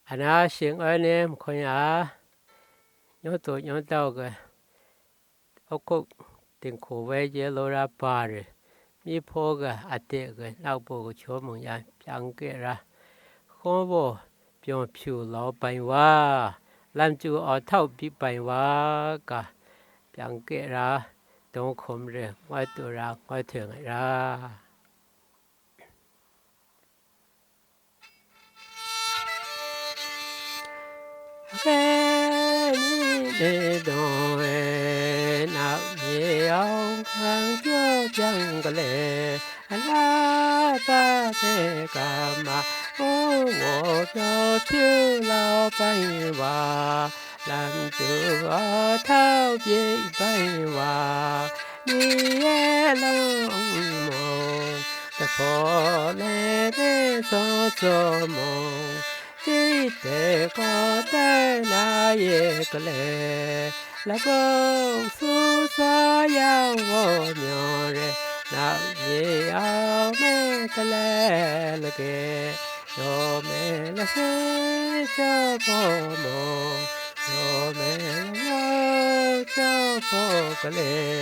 anh á xin ơn em coi nhá nhớ tuổi nhớ tao cái ông cụ tiền cổ về giờ lô ra bà rồi mi phô cái à tệ cái lao bộ cái chỗ mong ya chẳng cái ra không bộ biểu phiêu lão bệnh quá làm chú ở thâu bị bệnh quá cả chẳng cái ra đông không rồi ngoài tuổi ra ngoài thường ra cái để đôi nào nhiều khang cho chẳng có lẽ la ta thế cả mà ô ngộ cho chiếu lao bay vào làm chủ ở thao dễ bay vào đi lòng mong ta phò lê thế so mong chỉ để có tay là ye cái lệ là bông su xóa yang vô nhỏ re nào ye ao mê cái lệ là kê yo mê là se cho bò mò yo mê là cho bò cái lệ